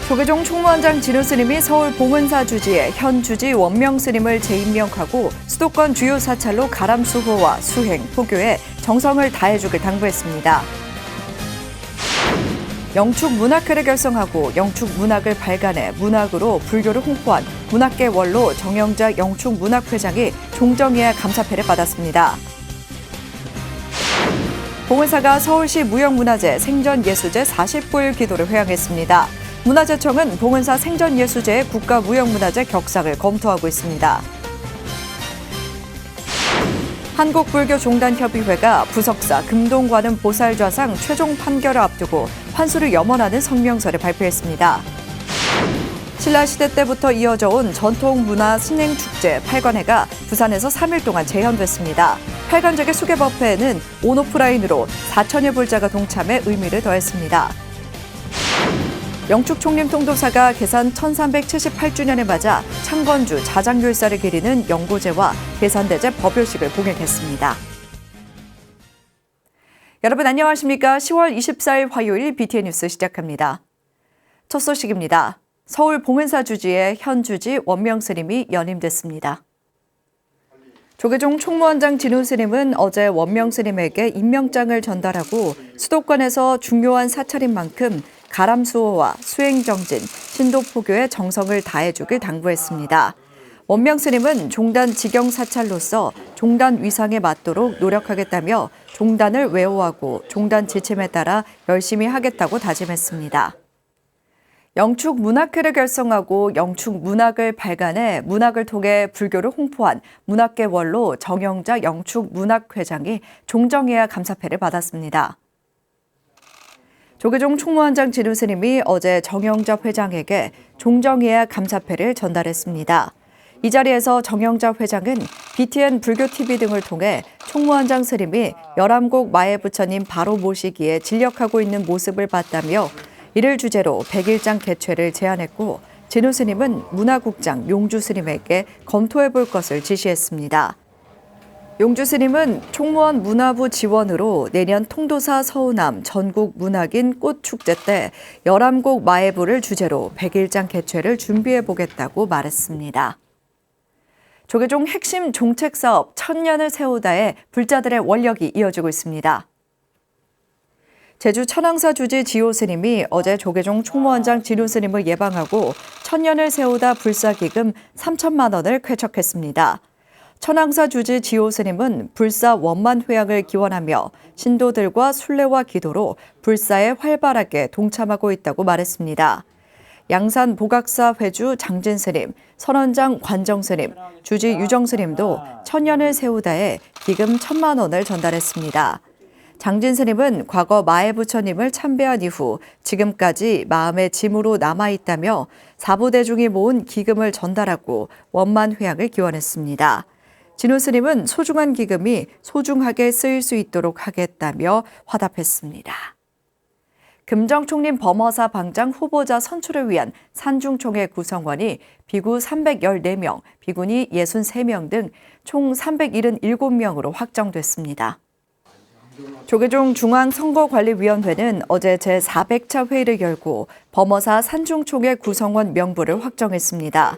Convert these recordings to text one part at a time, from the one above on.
조계종 총무원장 진우 스님이 서울 봉은사 주지에 현 주지 원명 스님을 재임명하고 수도권 주요 사찰로 가람수호와 수행, 포교에 정성을 다해주길 당부했습니다. 영축 문학회를 결성하고 영축 문학을 발간해 문학으로 불교를 홍보한 문학계 원로 정영자 영축 문학회장이 종정예야 감사패를 받았습니다. 봉은사가 서울시 무형문화재 생전예수제 49일 기도를 회양했습니다. 문화재청은 봉은사 생전예수제의 국가무형문화재 격상을 검토하고 있습니다. 한국불교종단협의회가 부석사 금동관음 보살좌상 최종 판결을 앞두고 환수를 염원하는 성명서를 발표했습니다. 신라시대 때부터 이어져 온 전통문화 신행축제 8관회가 부산에서 3일 동안 재현됐습니다. 8관제의 수개법회에는 온오프라인으로 4천여 불자가 동참해 의미를 더했습니다. 영축총림통도사가 계산 1378주년을 맞아 창건주 자장율사를 기리는 영고제와 계산대제 법요식을 봉행했습니다. 여러분 안녕하십니까? 10월 24일 화요일 BTN 뉴스 시작합니다. 첫 소식입니다. 서울 봉은사 주지의 현 주지 원명 스님이 연임됐습니다. 조계종 총무원장 진우 스님은 어제 원명 스님에게 임명장을 전달하고 수도권에서 중요한 사찰인 만큼 가람수호와 수행정진, 신도포교에 정성을 다해주길 당부했습니다. 원명 스님은 종단 직영 사찰로서 종단 위상에 맞도록 노력하겠다며 종단을 외호하고 종단 지침에 따라 열심히 하겠다고 다짐했습니다. 영축 문학회를 결성하고 영축 문학을 발간해 문학을 통해 불교를 홍보한 문학계 원로 정영자 영축 문학회장이 종정예야 감사패를 받았습니다. 조계종 총무원장 진우 스님이 어제 정영자 회장에게 종정예야 감사패를 전달했습니다. 이 자리에서 정영자 회장은 BTN 불교TV 등을 통해 총무원장 스님이 열암곡 마에 부처님 바로 모시기에 진력하고 있는 모습을 봤다며 이를 주제로 100일장 개최를 제안했고 진우 스님은 문화국장 용주 스님에게 검토해 볼 것을 지시했습니다. 용주 스님은 총무원 문화부 지원으로 내년 통도사 서우남 전국 문학인 꽃축제 때 열암곡 마애부를 주제로 100일장 개최를 준비해 보겠다고 말했습니다. 조계종 핵심 종책사업 천년을 세우다에 불자들의 원력이 이어지고 있습니다. 제주 천왕사 주지 지호 스님이 어제 조계종 총무원장 진우 스님을 예방하고 천년을 세우다 불사기금 3천만 원을 쾌척했습니다. 천왕사 주지 지호 스님은 불사 원만 회양을 기원하며 신도들과 순례와 기도로 불사에 활발하게 동참하고 있다고 말했습니다. 양산 보각사 회주 장진 스님, 선원장 관정 스님, 주지 유정 스님도 천년을 세우다에 기금 1,000만 원을 전달했습니다. 장진 스님은 과거 마애 부처님을 참배한 이후 지금까지 마음의 짐으로 남아있다며 사부대중이 모은 기금을 전달하고 원만 회양을 기원했습니다. 진우 스님은 소중한 기금이 소중하게 쓰일 수 있도록 하겠다며 화답했습니다. 금정총림 범허사 방장 후보자 선출을 위한 산중총회 구성원이 비구 314명, 비구니 63명 등 총 377명으로 확정됐습니다. 조계종 중앙선거관리위원회는 어제 제400차 회의를 열고 범허사 산중총회 구성원 명부를 확정했습니다.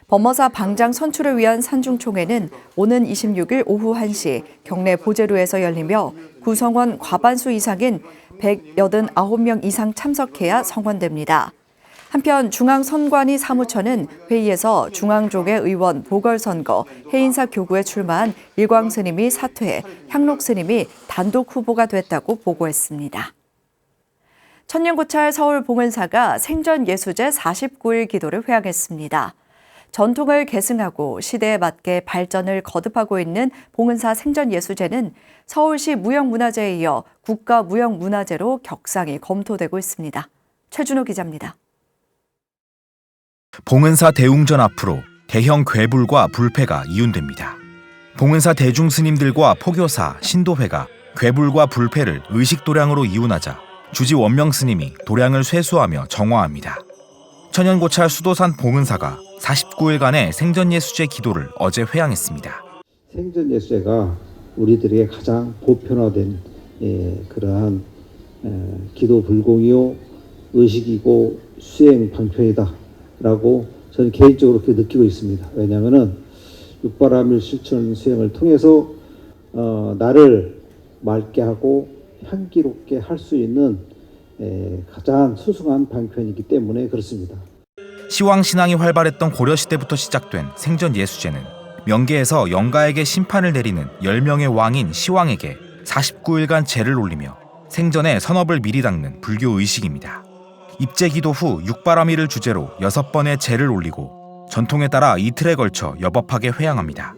범허사 방장 선출을 위한 산중총회는 오는 26일 오후 1시 경내 보제루에서 열리며 구성원 과반수 이상인 189명 이상 참석해야 선관됩니다. 한편 중앙선관위 사무처는 회의에서 중앙조계 의원 보궐선거 해인사 교구에 출마한 일광 스님이 사퇴해 향록 스님이 단독 후보가 됐다고 보고했습니다. 천년고찰 서울 봉은사가 생전예수제 49일 기도를 회양했습니다. 전통을 계승하고 시대에 맞게 발전을 거듭하고 있는 봉은사 생전예수제는 서울시 무형문화재에 이어 국가무형문화재로 격상이 검토되고 있습니다. 최준호 기자입니다. 봉은사 대웅전 앞으로 대형 괴불과 불패가 이윤됩니다. 봉은사 대중스님들과 포교사, 신도회가 괴불과 불패를 의식도량으로 이운하자 주지 원명 스님이 도량을 쇠수하며 정화합니다. 천연고찰 수도산 봉은사가 49일간의 생전예수제 기도를 어제 회양했습니다. 생전예수제가 우리들에게 가장 보편화된 그러한 기도 불공이요 의식이고 수행 방편이다라고 저는 개인적으로 그렇게 느끼고 있습니다. 왜냐하면은 육바라밀 실천 수행을 통해서 나를 맑게 하고 향기롭게 할 수 있는 가장 수승한 방편이기 때문에 그렇습니다. 시왕 신앙이 활발했던 고려 시대부터 시작된 생전 예수제는 명계에서 영가에게 심판을 내리는 10명의 왕인 시왕에게 49일간 제를 올리며 생전의 선업을 미리 닦는 불교 의식입니다. 입제기도 후 육바라밀을 주제로 6번의 제를 올리고 전통에 따라 이틀에 걸쳐 여법하게 회양합니다.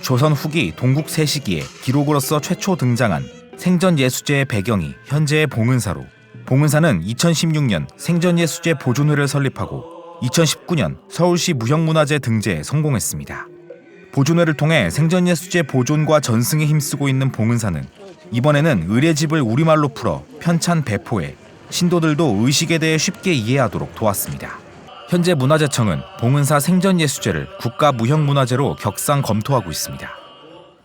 조선 후기 동국 세시기에 기록으로서 최초 등장한 생전 예수제의 배경이 현재의 봉은사로, 봉은사는 2016년 생전 예수제 보존회를 설립하고 2019년 서울시 무형문화재 등재에 성공했습니다. 보존회를 통해 생전 예수제 보존과 전승에 힘쓰고 있는 봉은사는 이번에는 의례집을 우리말로 풀어 편찬 배포해 신도들도 의식에 대해 쉽게 이해하도록 도왔습니다. 현재 문화재청은 봉은사 생전 예수제를 국가 무형문화재로 격상 검토하고 있습니다.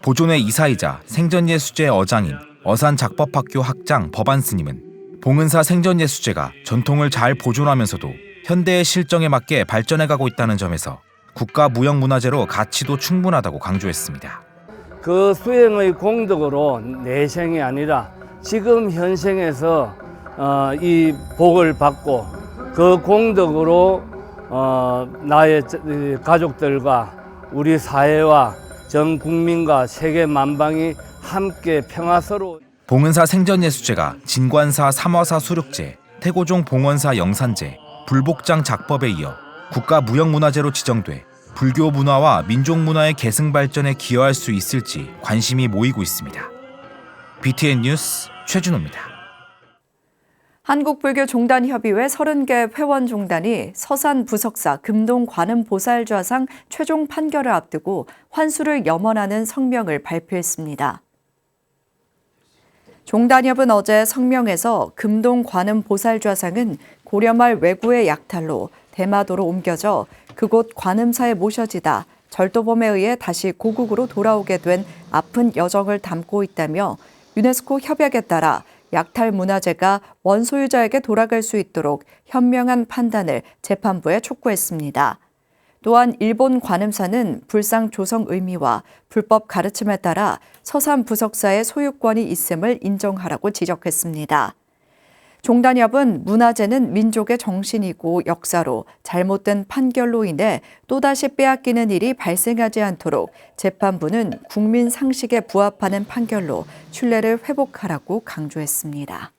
보존회 이사이자 생전 예수제 어장인 어산작법학교 학장 법안 스님은 봉은사 생전 예수제가 전통을 잘 보존하면서도 현대의 실정에 맞게 발전해가고 있다는 점에서 국가 무형문화재로 가치도 충분하다고 강조했습니다. 그 수행의 공덕으로 내생이 아니라 지금 현생에서 이 복을 받고 그 공덕으로 나의 가족들과 우리 사회와 전 국민과 세계 만방이 함께 평화스러워. 봉은사 생전예수제가 진관사 삼화사 수륙제, 태고종 봉원사 영산제, 불복장 작법에 이어 국가 무형문화재로 지정돼 불교 문화와 민족 문화의 계승 발전에 기여할 수 있을지 관심이 모이고 있습니다. BTN 뉴스 최준호입니다. 한국불교종단협의회 30개 회원종단이 서산 부석사 금동관음보살좌상 최종 판결을 앞두고 환수를 염원하는 성명을 발표했습니다. 종단협은 어제 성명에서 금동관음보살좌상은 고려말 왜구의 약탈로 대마도로 옮겨져 그곳 관음사에 모셔지다 절도범에 의해 다시 고국으로 돌아오게 된 아픈 여정을 담고 있다며 유네스코 협약에 따라 약탈 문화재가 원소유자에게 돌아갈 수 있도록 현명한 판단을 재판부에 촉구했습니다. 또한 일본 관음사는 불상 조성 의미와 불법 가르침에 따라 서산 부석사의 소유권이 있음을 인정하라고 지적했습니다. 종단협은 문화재는 민족의 정신이고 역사로 잘못된 판결로 인해 또다시 빼앗기는 일이 발생하지 않도록 재판부는 국민 상식에 부합하는 판결로 신뢰를 회복하라고 강조했습니다.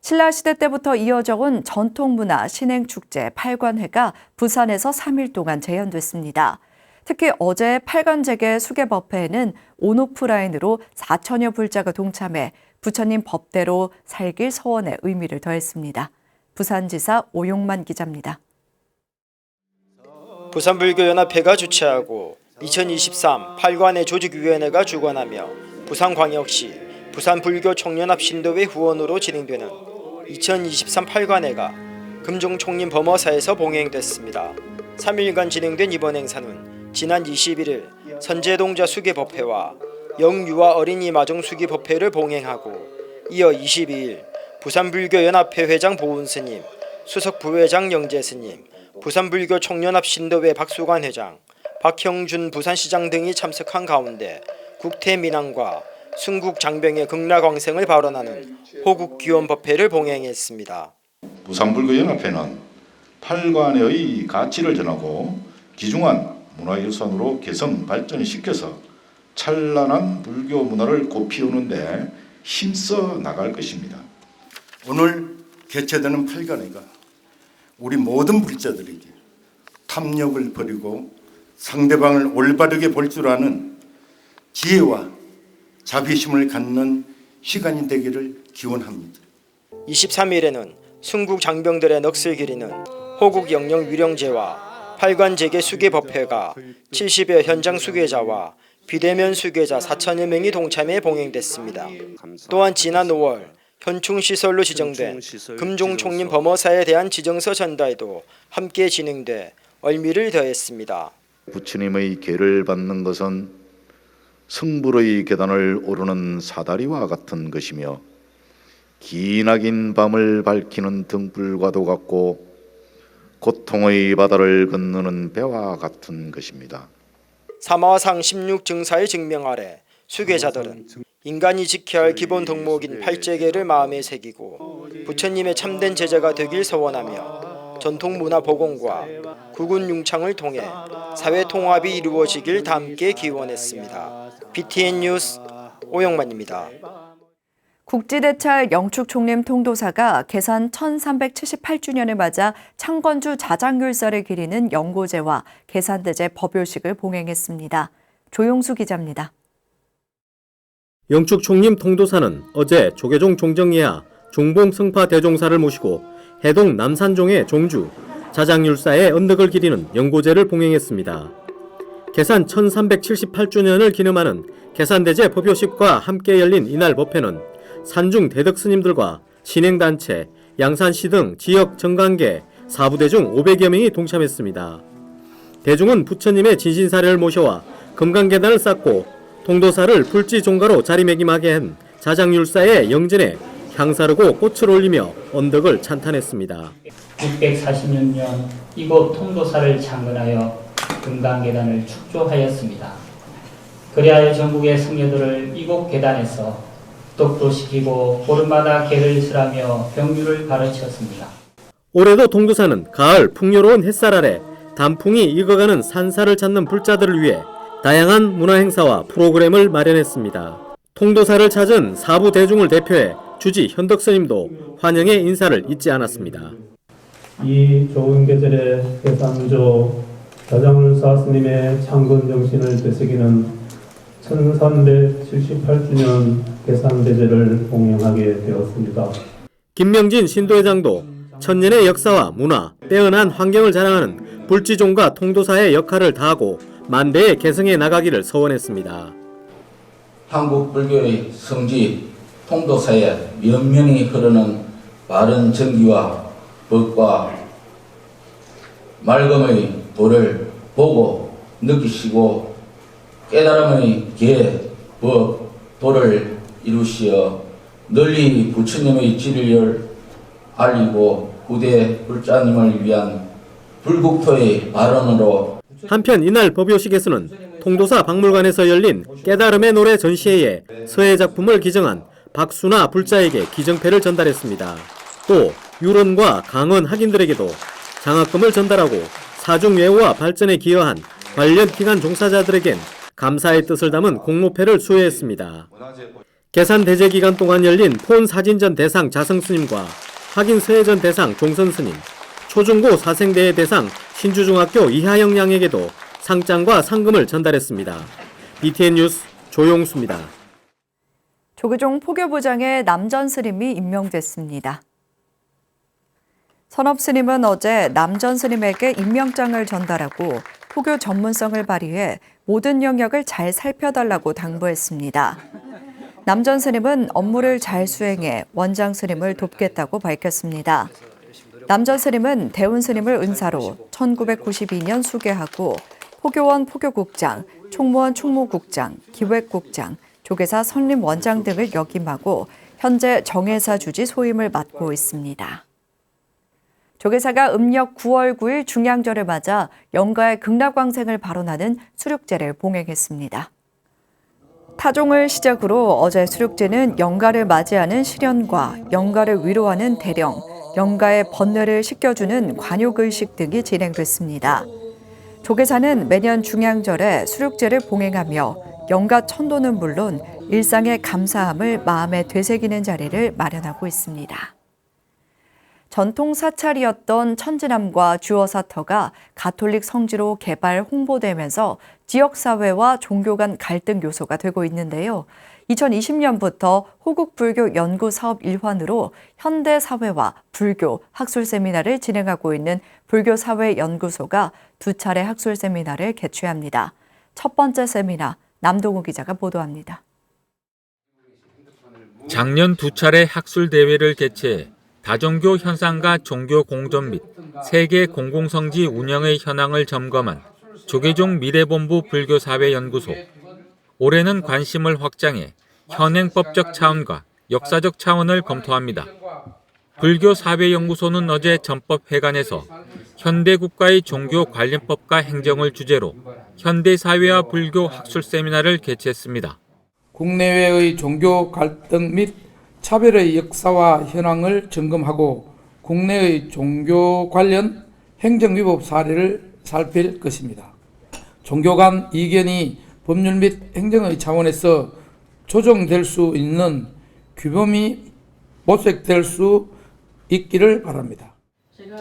신라시대 때부터 이어져 온 전통문화 신행축제 8관회가 부산에서 3일 동안 재현됐습니다. 특히 어제 8관제계 수계법회에는 온오프라인으로 4천여 불자가 동참해 부처님 법대로 살길 서원의 의미를 더했습니다. 부산지사 오용만 기자입니다. 부산불교연합회가 주최하고 2023 8관회 조직위원회가 주관하며 부산광역시 부산불교총연합신도회 후원으로 진행되는 2023 8관회가 금종총림 범어사에서 봉행됐습니다. 3일간 진행된 이번 행사는 지난 21일 선제동자 수계법회와 영유아 어린이 마종 수기법회를 봉행하고 이어 22일 부산불교연합회 회장 보은스님, 수석부회장 영재스님, 부산불교총연합신도회 박수관 회장, 박형준 부산시장 등이 참석한 가운데 국태민항과 순국장병의 극락왕생을 발언하는 호국기원법회를 봉행했습니다. 부산불교연합회는 8관의 가치를 전하고 귀중한 문화유산으로 개성 발전시켜서 찬란한 불교 문화를 꽃피우는 데 힘써 나갈 것입니다. 오늘 개최되는 8관회가 우리 모든 불자들에게 탐욕을 버리고 상대방을 올바르게 볼 줄 아는 지혜와 자비심을 갖는 시간이 되기를 기원합니다. 23일에는 순국 장병들의 넋을 기리는 호국 영령 위령제와 8관제계 수계법회가 70여 현장 수계자와 비대면 수계자 4천여 명이 동참해 봉행됐습니다. 또한 지난 5월 현충시설로 지정된 금종총림 범어사에 대한 지정서 전달도 함께 진행돼 의미를 더했습니다. 부처님의 계를 받는 것은 성불의 계단을 오르는 사다리와 같은 것이며 기나긴 밤을 밝히는 등불과도 같고 고통의 바다를 건너는 배와 같은 것입니다. 사마상 16증사의 증명 아래 수괴자들은 인간이 지켜야 할 기본 덕목인 팔재계를 마음에 새기고 부처님의 참된 제자가 되길 서원하며 전통문화 복원과 국군 융창을 통해 사회 통합이 이루어지길 다 함께 기원했습니다. BTN 뉴스 오영만입니다. 국지대찰 영축총림 통도사가 개산 1378주년을 맞아 창건주 자장율사를 기리는 영고제와 계산대제 법요식을 봉행했습니다. 조용수 기자입니다. 영축총림 통도사는 어제 조계종 종정예하 종봉 승파 대종사를 모시고 해동 남산종의 종주 자장율사의 언덕을 기리는 영고제를 봉행했습니다. 개산 1378주년을 기념하는 계산대제 법요식과 함께 열린 이날 법회는 산중 대덕 스님들과 진행단체, 양산시 등 지역 정관계, 사부대중 500여 명이 동참했습니다. 대중은 부처님의 진신사례를 모셔와 금강계단을 쌓고 통도사를 불지종가로 자리매김하게 한 자장율사의 영전에 향사르고 꽃을 올리며 언덕을 찬탄했습니다. 646년 이곳 통도사를 창건하여 금강계단을 축조하였습니다. 그리하여 전국의 성녀들을 이곳 계단에서 독도시키고 보름마다 계를 설하며 병류를 가르쳤습니다. 올해도 통도사는 가을 풍요로운 햇살 아래 단풍이 익어가는 산사를 찾는 불자들을 위해 다양한 문화행사와 프로그램을 마련했습니다. 통도사를 찾은 사부 대중을 대표해 주지 현덕 스님도 환영의 인사를 잊지 않았습니다. 이 좋은 계절에 계산조 자장율사 스님의 창건 정신을 되새기는 1378주년 계산대제를 봉행하게 되었습니다. 김명진 신도회장도 천년의 역사와 문화, 빼어난 환경을 자랑하는 불지종가 통도사의 역할을 다하고 만대의 계승해 나가기를 서원했습니다. 한국 불교의 성지 통도사에 면면히 흐르는 바른 정기와 법과 맑음의 도를 보고 느끼시고 깨달음의 계, 법, 도를 이루시어 널리 부처님의 진리를 알리고 후대 불자님을 위한 불국토의 발언으로 한편 이날 법요식에서는 통도사 박물관에서 열린 깨달음의 노래 전시회에 서예 작품을 기증한 박수나 불자에게 기증패를 전달했습니다. 또 유론과 강원 학인들에게도 장학금을 전달하고 사중예우와 발전에 기여한 관련 기관 종사자들에겐 감사의 뜻을 담은 공로패를 수여했습니다. 계산대제 기간 동안 열린 폰사진전 대상 자성스님과 학인서예전 대상 종선스님, 초중고 사생대회 대상 신주중학교 이하영 양에게도 상장과 상금을 전달했습니다. BTN 뉴스 조용수입니다. 조계종 포교부장에 남전 스님이 임명됐습니다. 선업 스님은 어제 남전 스님에게 임명장을 전달하고 포교 전문성을 발휘해 모든 영역을 잘 살펴달라고 당부했습니다. 남전 스님은 업무를 잘 수행해 원장 스님을 돕겠다고 밝혔습니다. 남전 스님은 대운 스님을 은사로 1992년 수계하고 포교원 포교국장, 총무원 총무국장, 기획국장, 조계사 선림원장 등을 역임하고 현재 정회사 주지 소임을 맡고 있습니다. 조계사가 음력 9월 9일 중양절을 맞아 영가의 극락광생을 발언하는 수륙제를 봉행했습니다. 타종을 시작으로 어제 수륙제는 영가를 맞이하는 시련과 영가를 위로하는 대령, 영가의 번뇌를 씻겨주는 관욕의식 등이 진행됐습니다. 조계사는 매년 중양절에 수륙제를 봉행하며 영가 천도는 물론 일상의 감사함을 마음에 되새기는 자리를 마련하고 있습니다. 전통 사찰이었던 천지남과 주어사터가 가톨릭 성지로 개발 홍보되면서 지역사회와 종교 간 갈등 요소가 되고 있는데요. 2020년부터 호국불교 연구사업 일환으로 현대사회와 불교 학술 세미나를 진행하고 있는 불교사회연구소가 2차례 학술 세미나를 개최합니다. 첫 번째 세미나 남동우 기자가 보도합니다. 작년 2차례 학술 대회를 개최해 다종교 현상과 종교 공존 및 세계 공공성지 운영의 현황을 점검한 조계종 미래본부 불교사회연구소. 올해는 관심을 확장해 현행법적 차원과 역사적 차원을 검토합니다. 불교 사회연구소는 어제 전법회관에서 현대국가의 종교 관련법과 행정을 주제로 현대사회와 불교 학술 세미나를 개최했습니다. 국내외의 종교 갈등 및 차별의 역사와 현황을 점검하고 국내의 종교 관련 행정위법 사례를 살필 것입니다. 종교 간 이견이 법률 및 행정의 차원에서 조정될 수 있는 규범이 모색될 수 있기를 바랍니다.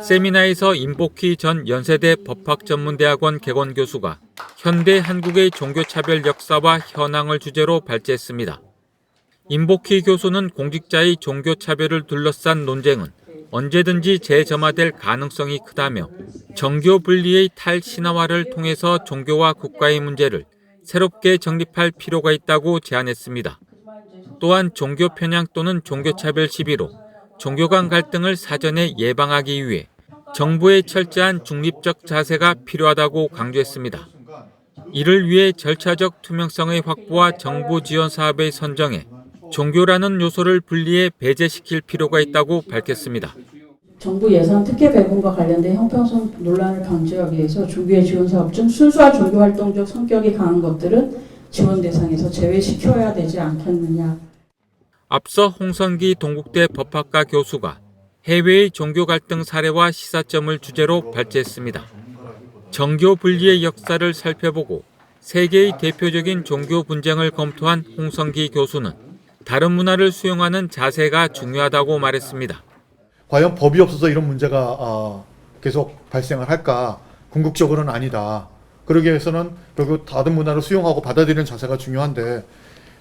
세미나에서 임복희 전 연세대 법학전문대학원 개건 교수가 현대 한국의 종교차별 역사와 현황을 주제로 발제했습니다. 임복희 교수는 공직자의 종교차별을 둘러싼 논쟁은 언제든지 재점화될 가능성이 크다며 정교 분리의 탈신화화를 통해서 종교와 국가의 문제를 새롭게 정립할 필요가 있다고 제안했습니다. 또한 종교 편향 또는 종교차별 시비로 종교 간 갈등을 사전에 예방하기 위해 정부의 철저한 중립적 자세가 필요하다고 강조했습니다. 이를 위해 절차적 투명성의 확보와 정부 지원 사업의 선정에 종교라는 요소를 분리해 배제시킬 필요가 있다고 밝혔습니다. 정부 예산 특혜 배분과 관련된 형평성 논란을 방지하기 위해서 종교의 지원 사업 중 순수한 종교 활동적 성격이 강한 것들은 지원 대상에서 제외시켜야 되지 않겠느냐. 앞서 홍성기 동국대 법학과 교수가 해외의 종교 갈등 사례와 시사점을 주제로 발제했습니다. 정교 분리의 역사를 살펴보고 세계의 대표적인 종교 분쟁을 검토한 홍성기 교수는 다른 문화를 수용하는 자세가 중요하다고 말했습니다. 과연 법이 없어서 이런 문제가 계속 발생을 할까? 궁극적으로는 아니다. 그러기 위해서는 결국 다른 문화를 수용하고 받아들이는 자세가 중요한데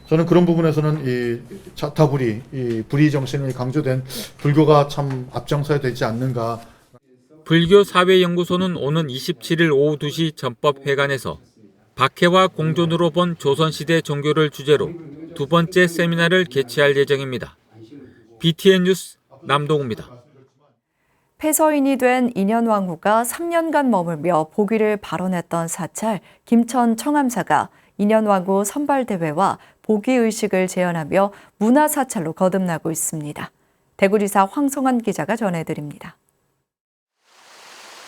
저는 그런 부분에서는 이 자타불이, 이 불의 정신이 강조된 불교가 참 앞장서야 되지 않는가. 불교 사회연구소는 오는 27일 오후 2시 전법회관에서 박해와 공존으로 본 조선시대 종교를 주제로 두 번째 세미나를 개최할 예정입니다. BTN 뉴스 남동우입니다. 폐서인이 된 인현왕후가 3년간 머물며 복위를 발언했던 사찰 김천 청암사가 인현왕후 선발대회와 복위의식을 재현하며 문화사찰로 거듭나고 있습니다. 대구지사 황성환 기자가 전해드립니다.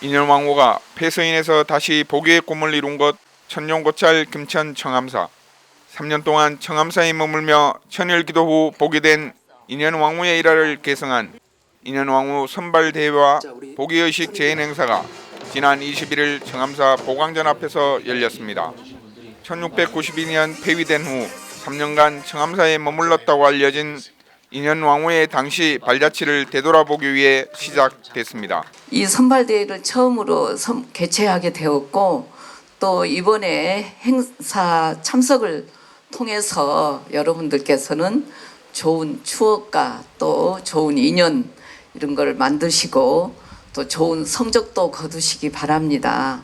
인현왕후가 폐서인에서 다시 복위의 꿈을 이룬 곳 천룡고찰 김천 청암사. 3년 동안 청암사에 머물며 천일기도 후 복위된 인현왕후의 일화를 계승한 인현왕후 선발대회와 복위의식 재현 행사가 지난 21일 청암사 보광전 앞에서 열렸습니다. 1692년 폐위된 후 3년간 청암사에 머물렀다고 알려진 인현왕후의 당시 발자취를 되돌아보기 위해 시작됐습니다. 이 선발대회를 처음으로 개최하게 되었고 또 이번에 행사 참석을 통해서 여러분들께서는 좋은 추억과 또 좋은 인연 이런 걸 만드시고 또 좋은 성적도 거두시기 바랍니다.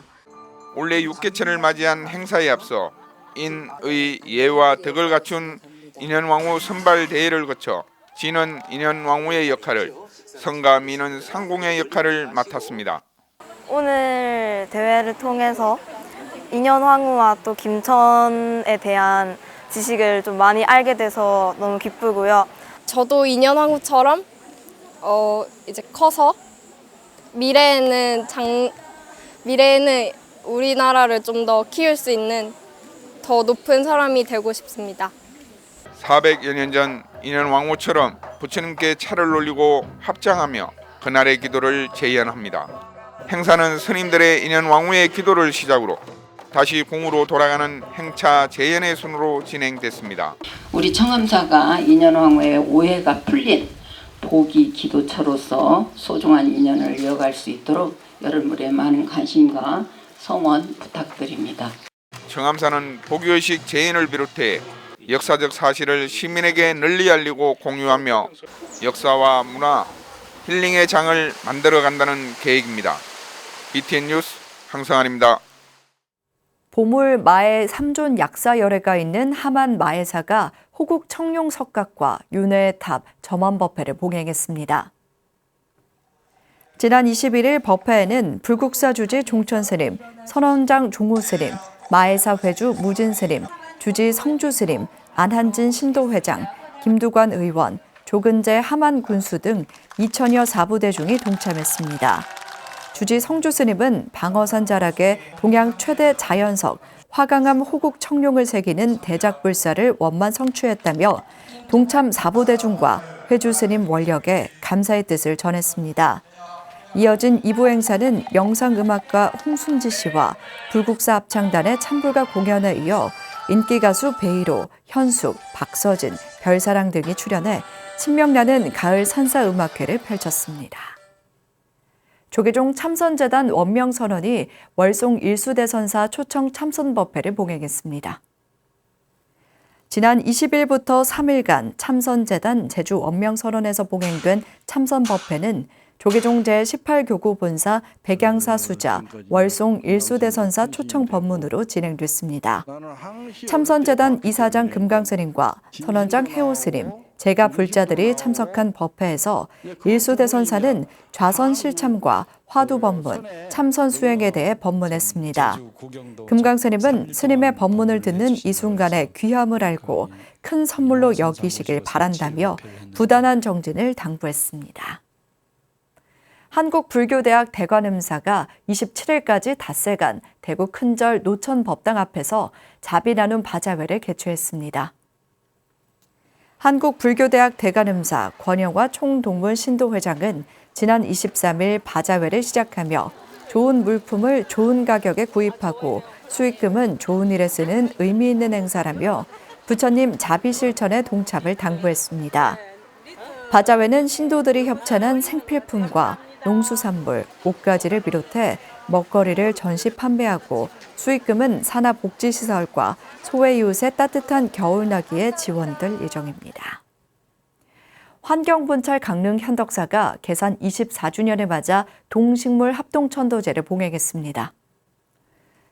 올해 6개체를 맞이한 행사에 앞서 인의 예와 덕을 갖춘 인현왕후 선발대회를 거쳐 진은 인현왕후의 역할을, 성가 미는 상공의 역할을 맡았습니다. 오늘 대회를 통해서 인현왕후와 또 김천에 대한 지식을 좀 많이 알게 돼서 너무 기쁘고요. 저도 인현왕후처럼 이제 커서 미래에는 우리나라를 좀 더 키울 수 있는 더 높은 사람이 되고 싶습니다. 400여 년 전 인현왕후처럼 부처님께 차를 올리고 합장하며 그날의 기도를 재현합니다. 행사는 스님들의 인현왕후의 기도를 시작으로 다시 공으로 돌아가는 행차 재현의 순으로 진행됐습니다. 우리 청암사가 인현왕후의 오해가 풀린 복위 기도처로서 소중한 인연을 이어갈 수 있도록 여러분의 많은 관심과 성원 부탁드립니다. 청암사는 복위의식 재현을 비롯해 역사적 사실을 시민에게 널리 알리고 공유하며 역사와 문화, 힐링의 장을 만들어간다는 계획입니다. BTN 뉴스 황성환입니다. 보물 마의 3존 약사 열애가 있는 하만 마해사가 호국 청룡 석각과 윤회의 탑 점암법회를 봉행했습니다. 지난 21일 법회에는 불국사 주지 종천스님, 선원장 종우스님, 마해사 회주 무진스님, 주지 성주스님, 안한진 신도회장, 김두관 의원, 조근재 하만 군수 등 2천여 사부대중이 동참했습니다. 주지 성주 스님은 방어산 자락에 동양 최대 자연석 화강암 호국 청룡을 새기는 대작불사를 원만 성취했다며 동참 사부대중과 회주 스님 원력에 감사의 뜻을 전했습니다. 이어진 2부 행사는 명상음악가 홍순지 씨와 불국사 합창단의 찬불가 공연에 이어 인기 가수 베이로, 현숙, 박서진, 별사랑 등이 출연해 신명나는 가을 산사음악회를 펼쳤습니다. 조계종 참선재단 원명선언이 월송 일수대선사 초청 참선법회를 봉행했습니다. 지난 20일부터 3일간 참선재단 제주 원명선언에서 봉행된 참선법회는 조계종 제18교구 본사 백양사 수자 월송 일수대선사 초청 법문으로 진행됐습니다. 참선재단 이사장 금강스님과 선원장 해오스님, 제가 불자들이 참석한 법회에서 일수대선사는 좌선 실참과 화두법문, 참선 수행에 대해 법문했습니다. 금강스님은 스님의 법문을 듣는 이 순간의 귀함을 알고 큰 선물로 여기시길 바란다며 부단한 정진을 당부했습니다. 한국불교대학 대관음사가 27일까지 닷새간 대구 큰절 노천법당 앞에서 자비 나눔 바자회를 개최했습니다. 한국불교대학 대관음사 권영화 총동문 신도회장은 지난 23일 바자회를 시작하며 좋은 물품을 좋은 가격에 구입하고 수익금은 좋은 일에 쓰는 의미 있는 행사라며 부처님 자비 실천에 동참을 당부했습니다. 바자회는 신도들이 협찬한 생필품과 농수산물, 옷가지를 비롯해 먹거리를 전시 판매하고 수익금은 산하복지시설과 소외이웃의 따뜻한 겨울나기에 지원될 예정입니다. 환경분찰 강릉 현덕사가 개산 24주년을 맞아 동식물 합동천도제를 봉행했습니다.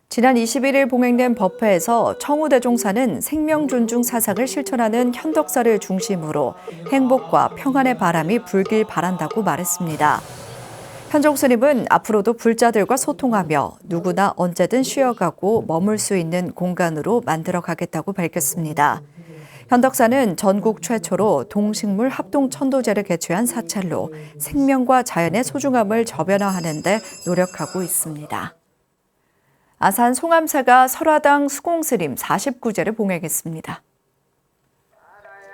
지난 21일 봉행된 법회에서 청우대종사는 생명존중 사상을 실천하는 현덕사를 중심으로 행복과 평안의 바람이 불길 바란다고 말했습니다. 현종 스님은 앞으로도 불자들과 소통하며 누구나 언제든 쉬어가고 머물 수 있는 공간으로 만들어가겠다고 밝혔습니다. 현덕사는 전국 최초로 동식물 합동천도제를 개최한 사찰로 생명과 자연의 소중함을 저변화하는 데 노력하고 있습니다. 아산 송암사가 설화당 수공스님 49제를 봉행했습니다.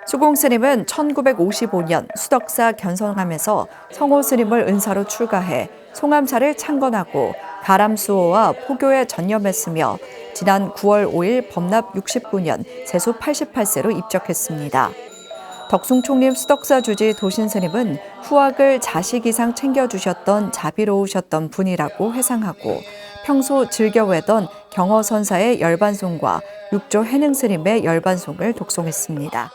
수공스님은 1955년 수덕사 견성함에서 성호스님을 은사로 출가해 송암사를 창건하고 가람수호와 포교에 전념했으며 지난 9월 5일 법납 69년 세수 88세로 입적했습니다. 덕숭총림 수덕사 주지 도신스님은 후학을 자식 이상 챙겨주셨던 자비로우셨던 분이라고 회상하고 평소 즐겨 외던 경허선사의 열반송과 육조 해능스님의 열반송을 독송했습니다.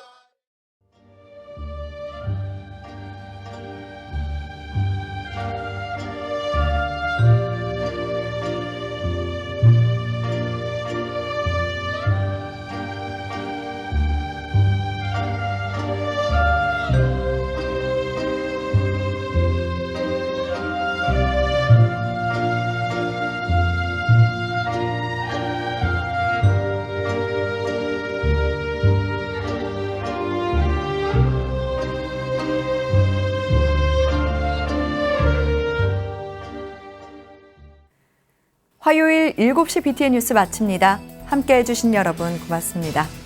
화요일 7시 BTN 뉴스 마칩니다. 함께해 주신 여러분 고맙습니다.